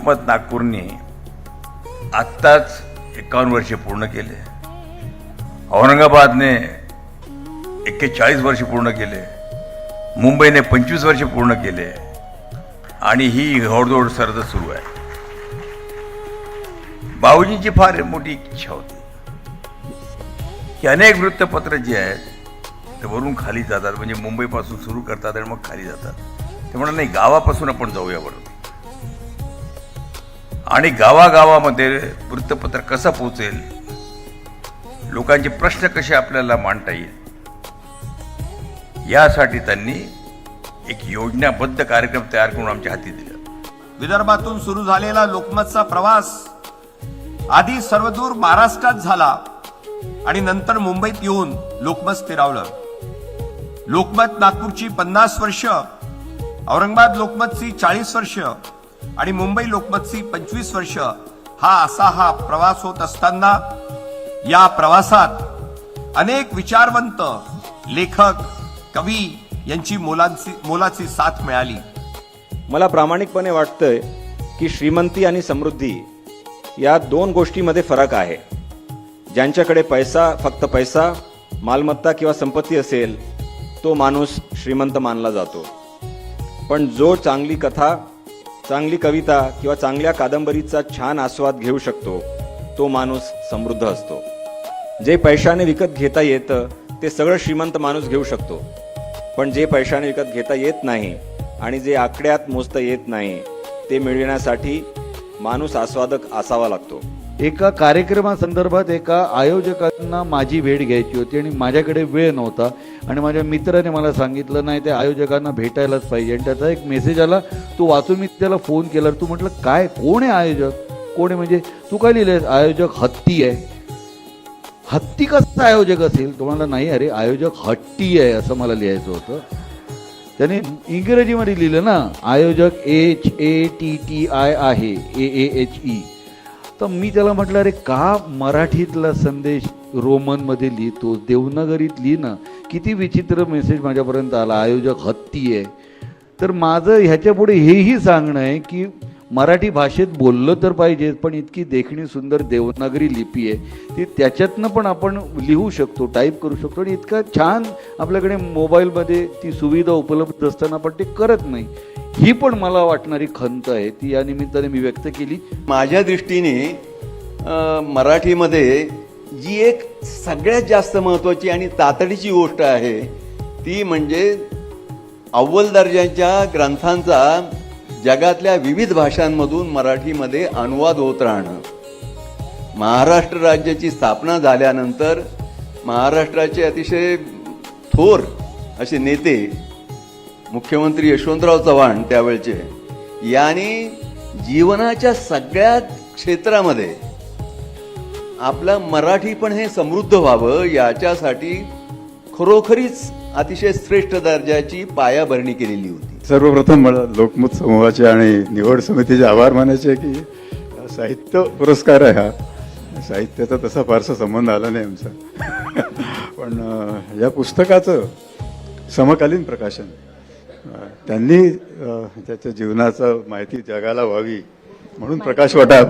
लोकमत नागपूरने आत्ताच 51 वर्षे पूर्ण केले. औरंगाबादने 41 वर्षे पूर्ण केले. मुंबईने 25 वर्षे पूर्ण केले. आणि ही घोडदौड सरद सुरू आहे. बाबूजींची फार मोठी इच्छा होती की अनेक वृत्तपत्र जी आहेत ते वरून खाली जातात, म्हणजे मुंबईपासून सुरू करतात आणि मग खाली जातात. ते म्हणतात नाही, गावापासून आपण जाऊया बरोबर. आणि गावागावामध्ये वृत्तपत्र कसं पोहोचेल, लोकांचे प्रश्न कसे आपल्याला मांडता येईल, यासाठी त्यांनी एक योजनाबद्ध कार्यक्रम तयार करून आमच्या हाती दिला. विदर्भातून सुरू झालेला लोकमतचा प्रवास आधी सर्वदूर महाराष्ट्रात झाला आणि नंतर मुंबईत येऊन लोकमत स्थिरावलं. लोकमत नागपूरची 50 वर्ष, औरंगाबाद लोकमतची 40 वर्ष आणि मुंबई लोकमतची 25 वर्ष हा प्रवास होत असताना या प्रवासात अनेक विचारवंत, लेखक, कवी यांची मोलाची साथ मिळाली. मला प्रामाणिकपणे वाटतंय की श्रीमंती आणि समृद्धी या दोन गोष्टींमध्ये फरक आहे. ज्यांच्याकडे फक्त पैसा, मालमत्ता किंवा संपत्ती असेल तो माणूस श्रीमंत मानला जातो. पण जो चांगली कथा, चांगली कविता किंवा चांगल्या कादंबरीचा छान आस्वाद घेऊ शकतो तो माणूस समृद्ध असतो. जे पैशाने विकत घेता येतं ते सगळं श्रीमंत माणूस घेऊ शकतो. पण जे पैशाने विकत घेता येत नाही आणि जे आकड्यात मोजता येत नाही ते मिळविण्यासाठी माणूस आस्वादक असावा लागतो. एका कार्यक्रमासंदर्भात एका आयोजकांना माझी भेट घ्यायची होती आणि माझ्याकडे वेळ नव्हता आणि माझ्या मित्राने मला सांगितलं नाही, त्या आयोजकांना भेटायलाच पाहिजे. आणि त्याचा एक मेसेज आला, तो वाचून मी त्याला फोन केला. तू म्हटलं काय, कोण आहे आयोजक, कोण आहे म्हणजे, तू काय लिहिलंय, आयोजक हत्ती आहे. हत्ती कसं आयोजक असेल, तुम्हाला नाही, अरे आयोजक हट्टी आहे असं मला लिहायचं होतं. त्याने इंग्रजीमध्ये लिहिलं ना, आयोजक HATTI आहे, AAHE. तर मी त्याला म्हटलं, अरे का मराठीतला संदेश रोमनमध्ये लिहितो, देवनागरीत लिहि ना. किती विचित्र मेसेज माझ्यापर्यंत आला, आयोजक हत्ती आहे. तर माझं ह्याच्या पुढे हेही सांगणं आहे की मराठी भाषेत बोललं तर पाहिजे, पण इतकी देखणी सुंदर देवनागरी लिपी आहे ती, त्याच्यातनं पण आपण लिहू शकतो, टाईप करू शकतो. आणि इतका छान आपल्याकडे मोबाईलमध्ये ती सुविधा उपलब्ध असताना आपण ते करत नाही. ही पण मला वाटणारी खंत आहे, ती या निमित्ताने मी व्यक्त केली. माझ्या दृष्टीने मराठीमध्ये जी एक सगळ्यात जास्त महत्त्वाची आणि तातडीची गोष्ट आहे ती म्हणजे अव्वल दर्जाच्या ग्रंथांचा जगातल्या विविध भाषांमधून मराठीमध्ये अनुवाद होत राहणं. महाराष्ट्र राज्याची स्थापना झाल्यानंतर महाराष्ट्राचे अतिशय थोर असे नेते, मुख्यमंत्री यशवंतराव चव्हाण त्यावेळचे, यांनी जीवनाच्या सगळ्या क्षेत्रामध्ये आपलं मराठी पण हे समृद्ध व्हावं याच्यासाठी खरोखरीच अतिशय श्रेष्ठ दर्जाची पायाभरणी केलेली होती. सर्वप्रथम मला लोकमत समूहाचे आणि निवड समितीचे आभार मानायचे की साहित्य पुरस्कार आहे हा. साहित्याचा तसा फारसा संबंध आला नाही आमचा. पण या पुस्तकाचं समकालीन प्रकाशन, त्यांनी त्याच्या जीवनाचं माहिती जगाला व्हावी म्हणून प्रकाश वाटा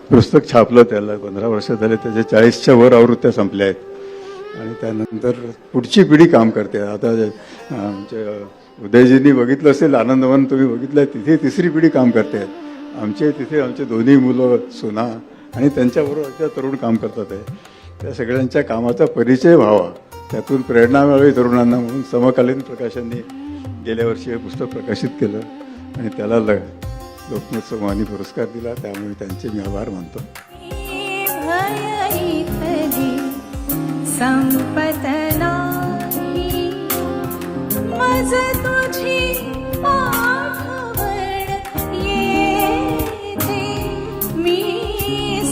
पुस्तक छापलं. त्याला 15 वर्ष झाले, त्याच्या 40च्या वर आवृत्त्या संपल्या आहेत. आणि त्यानंतर पुढची पिढी काम करते. आता आमच्या उदयजींनी बघितलं असेल, आनंदवन तुम्ही बघितलं, तिथे तिसरी पिढी काम करते. आमचे तिथे आमचे दोन्ही मुलं, सुना आणि त्यांच्याबरोबर त्या तरुण काम करतात आहे. त्या सगळ्यांच्या कामाचा परिचय व्हावा, त्यातून प्रेरणा मिळावी तरुणांना म्हणून समकालीन प्रकाशनने गेल्या वर्षी हे पुस्तक प्रकाशित केलं आणि त्याला लोकमत समूहाने पुरस्कार दिला. त्यामुळे त्यांचे मी आभार मानतो. संपत नाही मज तुझी आठवण येते. मी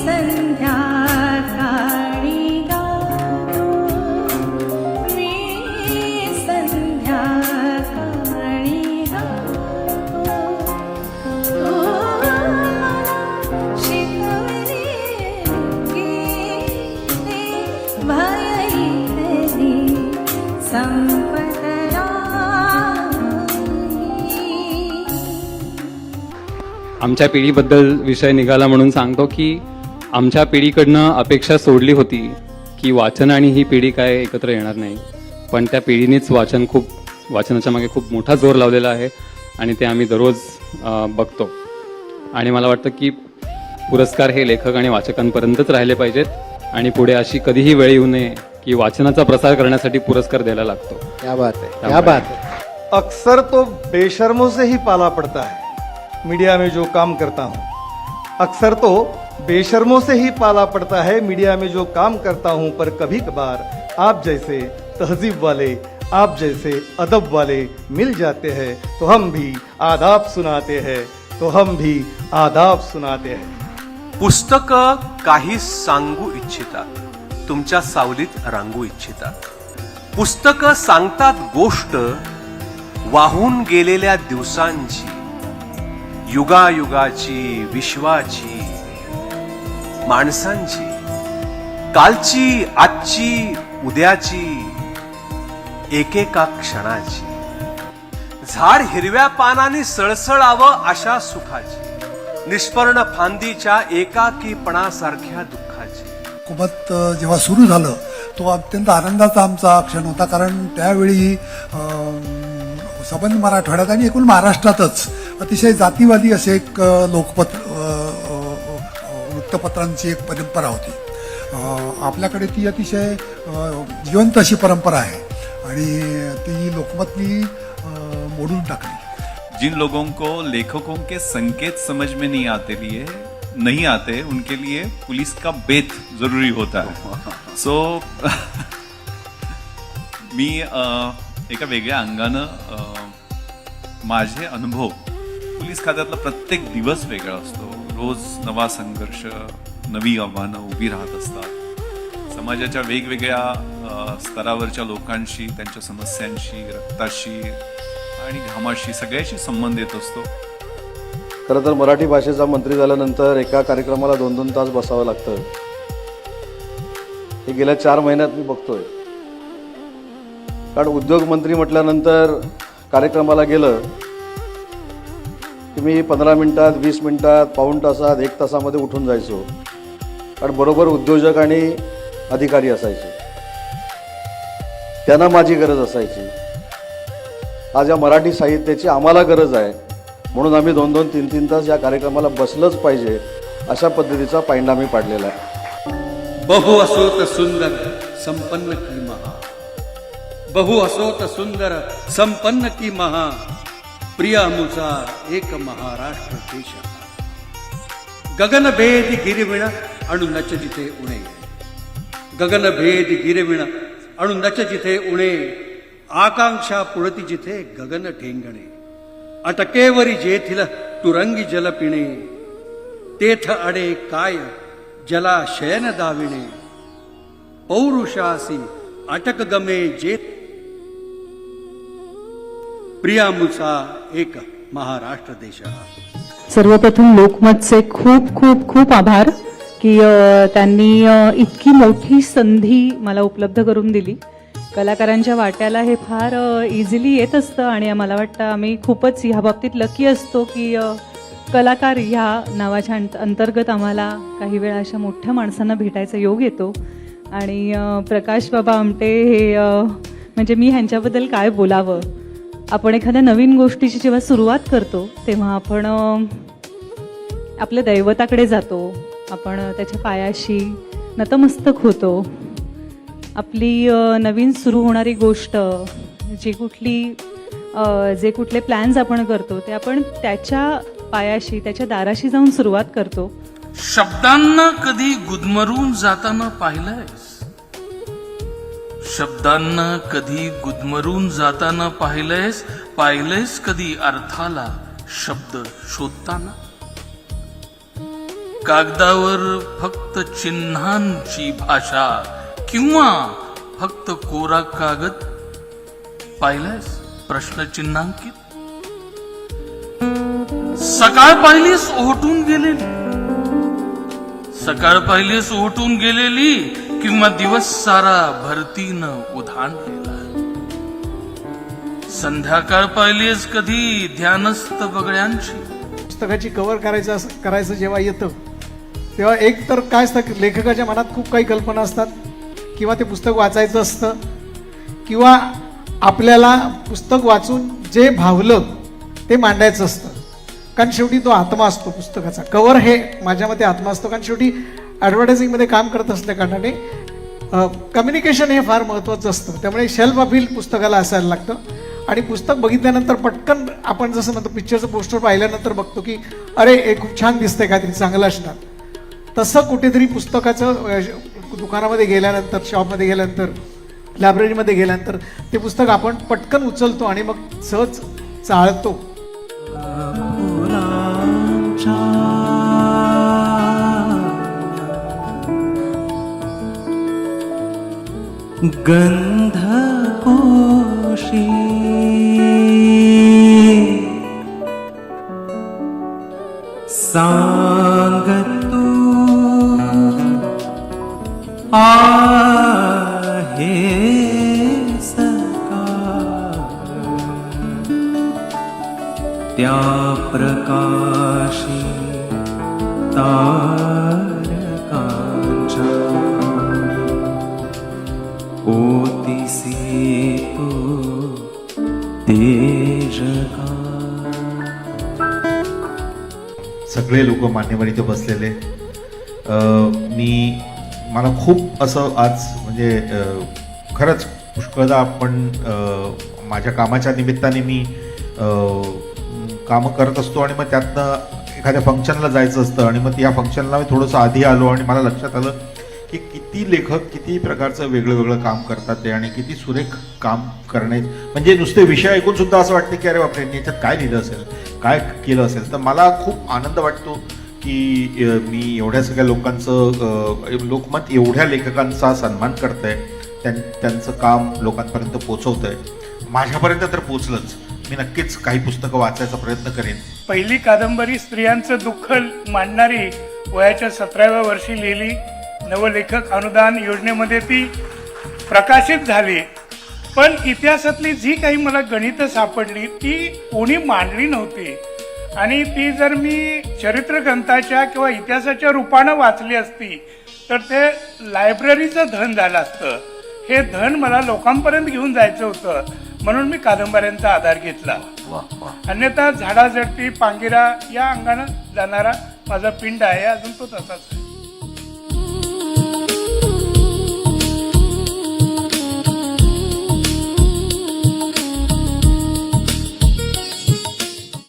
संध्याकाळी गातो, मी संध्याकाळी गातो. शिकवले गेले आमच्या पिढीबद्दल विषय निघाला म्हणून सांगतो की आमच्या पिढीकडनं अपेक्षा सोडली होती की वाचन आणि ही पिढी काय एकत्र येणार नाही, पण त्या पिढीनेच वाचनाच्या मागे खूप मोठा जोर लावलेला आहे आणि ते आम्ही दररोज बघतो. आणि मला वाटतं की पुरस्कार हे लेखक आणि वाचकांपर्यंतच राहिले पाहिजेत आणि पुढे अशी कधीही वेळ येऊ नये की वाचनाचा प्रसार करण्यासाठी पुरस्कार द्यायला लागतो. क्या बात है, क्या बात है. अक्सर तो बेशर्मों से ही पाला पड़ता है मीडिया में जो काम करता हूँ. अक्सर तो बेशर्मों से ही पाला पड़ता है मीडिया में जो काम करता हूँ. पर कभी कभार आप जैसे तहजीब वाले, आप जैसे अदब वाले मिल जाते हैं तो हम भी आदाब सुनाते हैं, तो हम भी आदाब सुनाते हैं. पुस्तकं काही सांगू इच्छितात, तुमच्या सावलीत रांगू इच्छितात. पुस्तकं सांगतात गोष्ट वाहून गेलेल्या दिवसांची, युगायुगाची, विश्वाची, माणसांची, कालची, आजची, उद्याची, एकेका क्षणाची. झाड हिरव्या पानांनी सळसळावं अशा सुखाची, निष्पर्ण फांदीच्या एकाकीपणासारख्या दुःखाची. हुकूमत जेव्हा सुरू झालं तो अत्यंत आनंदाचा आमचा क्षण होता, कारण त्यावेळी संबंध मराठवाड्यात आणि एकूण महाराष्ट्रातच अतिशय जातीवादी असे एक वृत्तपत्रांची एक परंपरा होती. आपल्याकडे ती अतिशय जिवंत अशी परंपरा आहे आणि ती लोकमतनी मोडून टाकली. जिन लोगों को लेखकों के संकेत समझ में नहीं आते उनके लिए पुलिस का बेत जरूरी होता है. सो मी एका वेगळ्या अंगानं माझे अनुभव, पोलीस खात्यातला प्रत्येक दिवस वेगळा असतो. रोज नवा संघर्ष, नवी आव्हानं उभी राहत असतात. समाजाच्या वेगवेगळ्या स्तरावरच्या लोकांशी, त्यांच्या समस्यांशी, रक्ताशी आणि घामाशी सगळ्याशी संबंध येत असतो. खरं तर मराठी भाषेचा मंत्री झाल्यानंतर एका कार्यक्रमाला 2-2 तास बसावं लागतं. हे गेल्या 4 महिन्यात मी बघतोय. कारण उद्योगमंत्री म्हटल्यानंतर कार्यक्रमाला गेलं की मी 15 मिनिटात, 20 मिनिटात, पाऊण तासात, 1 तासामध्ये उठून जायचो. कारण बरोबर उद्योजक आणि अधिकारी असायचे, त्यांना माझी गरज असायची. आज या मराठी साहित्याची आम्हाला गरज आहे म्हणून आम्ही 2-2, 3-3 तास या कार्यक्रमाला बसलंच पाहिजे अशा पद्धतीचा पायंडा मी पाडलेला आहे. बहु असोत सुंदर संपन्न की महा, बहु असोत सुंदर संपन्न की महा, प्रिया मुचा एक महाराष्ट्र देश. गगनभेद गिरविण अणु नच जिथे उणे, गगनभेद गिरविण अणु नच जिथे उणे, आकांक्षा पुळती जिथे गगन ठेंगणे. अटकेवरी जेथिल तुरंगी जल पिणे, तेथ अडे काय जला शयन दाविणे. पौरुषासी अटक गमे जेथ, प्रिया मुचा एक महाराष्ट्र देश. सर्वप्रथम लोकमतचे खूप खूप खूप आभार की त्यांनी इतकी मोठी संधी मला उपलब्ध करून दिली. कलाकारांच्या वाट्याला हे फार इझिली येत असतं आणि मला वाटतं आम्ही खूपच ह्या बाबतीत लकी असतो की कलाकार ह्या नावाच्या अंतर्गत आम्हाला काही वेळा अशा मोठ्या माणसांना भेटायचा योग येतो. आणि प्रकाश बाबा आमटे हे म्हणजे मी ह्यांच्याबद्दल काय बोलावं. आपण एखाद्या नवीन गोष्टीची जेव्हा सुरुवात करतो तेव्हा आपण आपल्या दैवताकडे जातो, आपण त्याच्या पायाशी नतमस्तक होतो. आपली नवीन सुरू होणारी गोष्ट, जे कुठले प्लॅन्स आपण करतो ते आपण त्याच्या पायाशी, त्याच्या दाराशी जाऊन सुरुवात करतो. शब्दांना कधी गुदमरून जाताना पाहिलंयस, शब्दांना कधी गुदमरून जाताना पाहिलंयस कधी अर्थाला शब्द शोधताना. कागदावर फक्त चिन्हांची भाषा किंवा फक्त कोरा कागद पाहिलंयस प्रश्नचिन्हांकित. सकाळ पाहिलीस ओहटून गेलेली, सकाळ पाहिलीस ओहटून गेलेली किंवा दिवस सारा भरतीनं उधाणलेला. संध्याकाळ पाहिलीस कधी ध्यानस्थ बगड्यांची, पुस्तकाची कव्हर करायचं जेव्हा येतं तेव्हा एक तर काय असतं की लेखकाच्या मनात खूप काही कल्पना असतात किंवा ते पुस्तक वाचायचं असतं किंवा आपल्याला पुस्तक वाचून जे भावलं ते मांडायचं असतं, कारण शेवटी तो आत्मा असतो पुस्तकाचा. कव्हर हे माझ्या मते आत्मा असतो, कारण शेवटी ॲडव्हर्टायझिंगमध्ये काम करत असल्या कारणाने कम्युनिकेशन हे फार महत्त्वाचं असतं. त्यामुळे शेल्फ अपील पुस्तकाला असायला लागतं आणि पुस्तक बघितल्यानंतर पटकन आपण जसं म्हणतो पिक्चरचं पोस्टर पाहिल्यानंतर बघतो की अरे हे खूप छान दिसतंय, काहीतरी चांगलं असणार. तसं कुठेतरी पुस्तकाचं दुकानामध्ये गेल्यानंतर, शॉपमध्ये गेल्यानंतर, लायब्ररीमध्ये गेल्यानंतर ते पुस्तक आपण पटकन उचलतो आणि मग सहज चाळतो. गंधकोशी सांगतू आहे सकाळ त्या प्रकाशी तारकांच्या ओतिसी तू तेजका. सगळे लोक मान्यवर इथे बसलेले, मला खूप असं आज म्हणजे खरंच पुष्कळदा आपण माझ्या कामाच्या निमित्ताने मी कामं करत असतो आणि मग त्यातनं एखाद्या फंक्शनला जायचं असतं आणि मग त्या फंक्शनला मी थोडंसं आधी आलो आणि मला लक्षात आलं की किती लेखक किती प्रकारचं वेगळं वेगळं काम करतात ते आणि किती सुरेख काम करणे, म्हणजे नुसते विषय ऐकून सुद्धा असं वाटतं की अरे बापरे याच्यात काय लिहिलं असेल, काय केलं असेल. तर मला खूप आनंद वाटतो की मी एवढ्या सगळ्या लोकांचं, लोकमत एवढ्या लेखकांचा सन्मान करत आहे, त्यांचं काम लोकांपर्यंत पोचवत आहे. माझ्यापर्यंत तर पोचलंच. मी नक्कीच काही पुस्तकं वाचायचा प्रयत्न करेन. पहिली कादंबरी स्त्रियांचं दुःख मांडणारी वयाच्या 17व्या वर्षी लिहिली. नवलेखक अनुदान योजनेमध्ये ती प्रकाशित झाली. पण इतिहासातली जी काही मला गणितं सापडली ती कोणी मांडली नव्हती आणि ती जर मी चरित्रग्रंथाच्या किंवा इतिहासाच्या रूपानं वाचली असती तर ते लायब्ररीचं धन झालं असतं. हे धन मला लोकांपर्यंत घेऊन जायचं होतं, म्हणून मी कादंबऱ्यांचा आधार घेतला. अन्यथा झाडाझडती पांगिरा या अंगानं जाणारा माझा पिंड आहे, अजून तो तसाच आहे.